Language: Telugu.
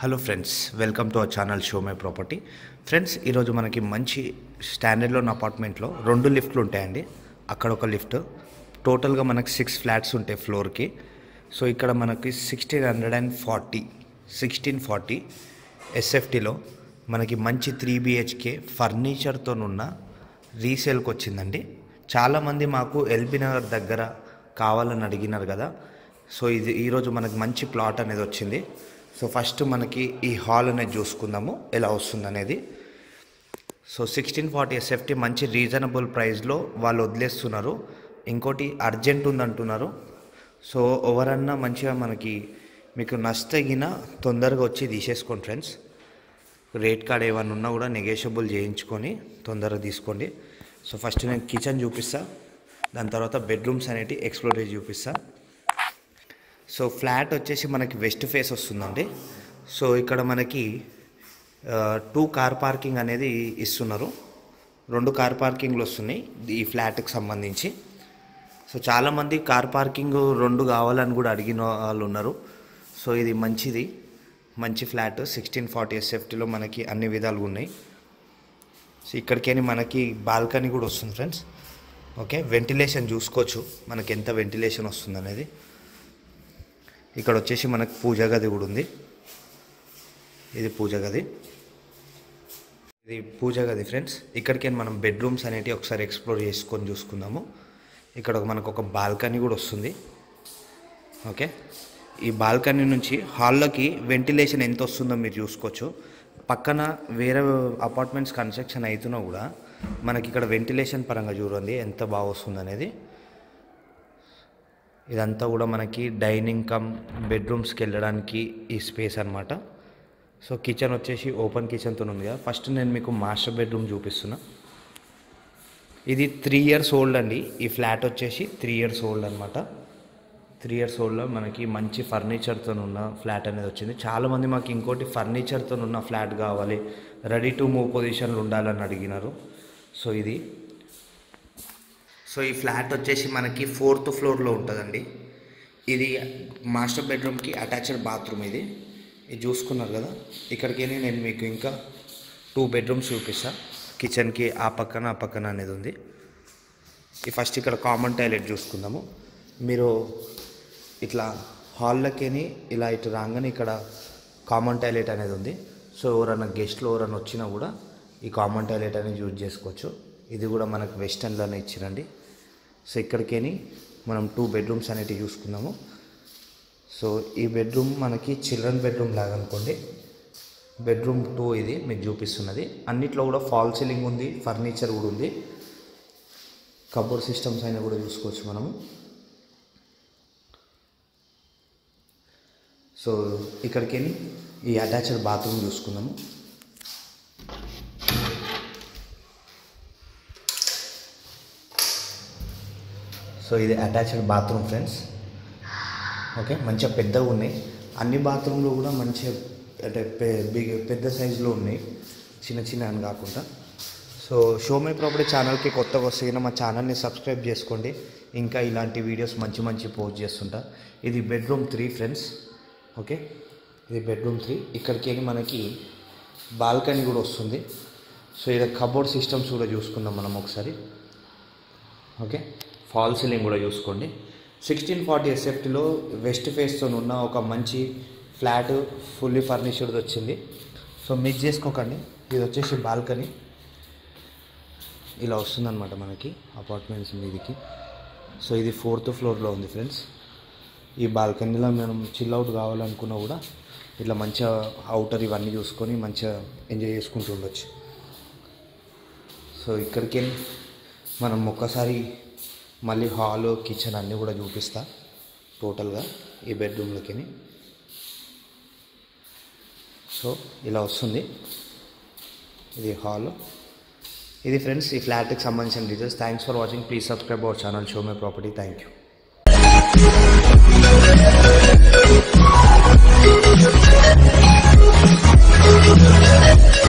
Hello friends, welcome to our channel show my property. Friends, ఈరోజు మనకి మంచి స్టాండర్డ్లో ఉన్న అపార్ట్మెంట్లో 2 లిఫ్ట్లు ఉంటాయండి. అక్కడ ఒక లిఫ్ట్, టోటల్గా మనకి 6 ఫ్లాట్స్ ఉంటాయి ఫ్లోర్కి. సో ఇక్కడ మనకి 1640 ఎస్ఎఫ్టీలో మనకి మంచి 3 BHK ఫర్నిచర్తో ఉన్న రీసేల్కి వచ్చిందండి. చాలామంది మాకు ఎల్బీ నగర్ దగ్గర కావాలని అడిగినారు కదా. సో ఇది ఈరోజు మనకి మంచి ప్లాట్ అనేది వచ్చింది. సో ఫస్ట్ మనకి ఈ హాల్ అనేది చూసుకుందాము ఎలా వస్తుంది అనేది. సో 1640 ఎస్ఎఫ్టీ మంచి రీజనబుల్ ప్రైస్లో వాళ్ళు వదిలేస్తున్నారు. ఇంకోటి అర్జెంట్ ఉందంటున్నారు. సో ఎవరన్నా మంచిగా మనకి మీకు నష్టగిన తొందరగా వచ్చి తీసేసుకోండి ఫ్రెండ్స్. రేట్ కార్డ్ ఏమన్నా ఉన్నా కూడా నెగోషియబుల్ చేయించుకొని తొందరగా తీసుకోండి. సో ఫస్ట్ నేను కిచెన్ చూపిస్తా, దాని తర్వాత బెడ్రూమ్స్ అనేవి ఎక్స్ప్లోర్ చేసి చూపిస్తా. సో ఫ్లాట్ వచ్చేసి మనకి వెస్ట్ ఫేస్ వస్తుందండి. సో ఇక్కడ మనకి 2 కార్ పార్కింగ్ అనేది ఇస్తున్నారు. 2 కార్ పార్కింగ్లు వస్తున్నాయి ఈ ఫ్లాట్కి సంబంధించి. సో చాలామంది కార్ పార్కింగ్ 2 కావాలని కూడా అడిగిన వాళ్ళు ఉన్నారు. సో ఇది మంచి ఫ్లాట్ 1640 ఎస్ఎఫ్టీలో మనకి అన్ని విధాలుగా ఉన్నాయి. సో ఇక్కడికేని మనకి బాల్కనీ కూడా వస్తుంది ఫ్రెండ్స్. ఓకే, వెంటిలేషన్ చూసుకోవచ్చు మనకి ఎంత వెంటిలేషన్ వస్తుంది అనేది. ఇక్కడ వచ్చేసి మనకు పూజ గది కూడా ఉంది. ఇది పూజ గది ఫ్రెండ్స్. ఇక్కడికి మనం బెడ్రూమ్స్ అనేటివి ఒకసారి ఎక్స్ప్లోర్ చేసుకొని చూసుకుందాము. ఇక్కడ మనకు ఒక బాల్కనీ కూడా వస్తుంది. ఓకే, ఈ బాల్కనీ నుంచి హాల్లోకి వెంటిలేషన్ ఎంత వస్తుందో మీరు చూసుకోవచ్చు. పక్కన వేరే అపార్ట్మెంట్స్ కన్స్ట్రక్షన్ అవుతున్నా కూడా మనకి ఇక్కడ వెంటిలేషన్ పరంగా చూడండి ఎంత బాగా వస్తుంది అనేది. ఇదంతా కూడా మనకి డైనింగ్ కమ్ బెడ్రూమ్స్కి వెళ్ళడానికి ఈ స్పేస్ అనమాట. సో కిచెన్ వచ్చేసి ఓపెన్ కిచెన్తో ఉంది కదా. ఫస్ట్ నేను మీకు మాస్టర్ బెడ్రూమ్ చూపిస్తున్నా. ఇది 3 years ఓల్డ్ అండి. ఈ ఫ్లాట్ వచ్చేసి 3 years ఓల్డ్ అనమాట. 3 years ఓల్డ్లో మనకి మంచి ఫర్నిచర్తో ఉన్న ఫ్లాట్ అనేది వచ్చింది. చాలామంది మాకు ఇంకోటి ఫర్నిచర్తో ఉన్న ఫ్లాట్ కావాలి, రెడీ టు మూవ్ పొజిషన్లు ఉండాలని అడిగినారు. సో ఈ ఫ్లాట్ వచ్చేసి మనకి 4th ఫ్లోర్లో ఉంటుందండి. ఇది మాస్టర్ బెడ్రూమ్కి అటాచ్డ్ బాత్రూమ్. ఇది చూసుకున్నారు కదా. ఇక్కడికి నేను మీకు ఇంకా 2 బెడ్రూమ్స్ చూపిస్తాను. కిచెన్కి ఆ పక్కన అనేది ఉంది. ఈ ఫస్ట్ ఇక్కడ కామన్ టాయిలెట్ చూసుకుందాము. మీరు ఇట్లా హాల్లోకి ఇలా ఇటు రాగానే ఇక్కడ కామన్ టాయిలెట్ అనేది ఉంది. సో ఎవరైనా గెస్ట్లు ఎవరైనా వచ్చినా కూడా ఈ కామన్ టాయిలెట్ అనేది యూజ్ చేసుకోవచ్చు. ఇది కూడా మనకు వెస్టర్న్లోనే ఇచ్చిరండి. సో ఇక్కడికి మనం 2 బెడ్రూమ్స్ అనేటివి చూసుకుందాము. సో ఈ బెడ్రూమ్ మనకి చిల్డ్రన్ బెడ్రూమ్ లాగా అనుకోండి. బెడ్రూమ్ 2 ఇది మీకు చూపిస్తున్నది. అన్నిట్లో కూడా ఫాల్ సీలింగ్ ఉంది, ఫర్నిచర్ కూడా ఉంది. కబోర్డ్ సిస్టమ్స్ అయినా కూడా చూసుకోవచ్చు మనము. సో ఇక్కడికి ఈ అటాచ్డ్ బాత్రూమ్ చూసుకుందాము. సో ఇది అటాచ్డ్ బాత్రూమ్ ఫ్రెండ్స్. ఓకే, మంచిగా పెద్దగా ఉన్నాయి. అన్ని బాత్రూమ్లు కూడా మంచిగా అంటే పెద్ద సైజులో ఉన్నాయి, చిన్న అని కాకుండా. సో షో మై ప్రాపర్టీ ఛానల్కి కొత్తగా వస్తే మా ఛానల్ని సబ్స్క్రైబ్ చేసుకోండి. ఇంకా ఇలాంటి వీడియోస్ మంచి పోస్ట్ చేస్తుంటా. ఇది బెడ్రూమ్ 3 ఫ్రెండ్స్. ఓకే, ఇది బెడ్రూమ్ 3. ఇక్కడికి మనకి బాల్కనీ కూడా వస్తుంది. సో ఇక్కడ కబోర్డ్ సిస్టమ్స్ కూడా చూసుకుందాం మనం ఒకసారి. ఓకే, ఫాల్ సీలింగ్ కూడా చూసుకోండి. 1640 ఎస్ఎఫ్టీలో వెస్ట్ ఫేస్తో ఉన్న ఒక మంచి ఫ్లాట్ ఫుల్లీ ఫర్నిష్డ్ వచ్చింది. సో మిస్ చేసుకోకండి. ఇది వచ్చేసి బాల్కనీ ఇలా వస్తుందన్నమాట మనకి అపార్ట్మెంట్స్ మీదికి. సో ఇది 4th ఫ్లోర్లో ఉంది ఫ్రెండ్స్. ఈ బాల్కనీలో మనం చిల్ అవుట్ కావాలనుకున్నా కూడా ఇట్లా మంచిగా అవుటర్ ఇవన్నీ చూసుకొని మంచిగా ఎంజాయ్ చేసుకుంటూ ఉండొచ్చు. సో ఇక్కడికి మనం ఒక్కసారి మళ్ళీ హాల్ కిచెన్ అన్నీ కూడా చూపిస్తా టోటల్గా ఈ బెడ్రూమ్లకి. సో ఇలా వస్తుంది. ఇది హాల్. ఇది ఫ్రెండ్స్ ఈ ఫ్లాట్కి సంబంధించిన details. Thanks for watching. Please subscribe our channel show my property. Thank you.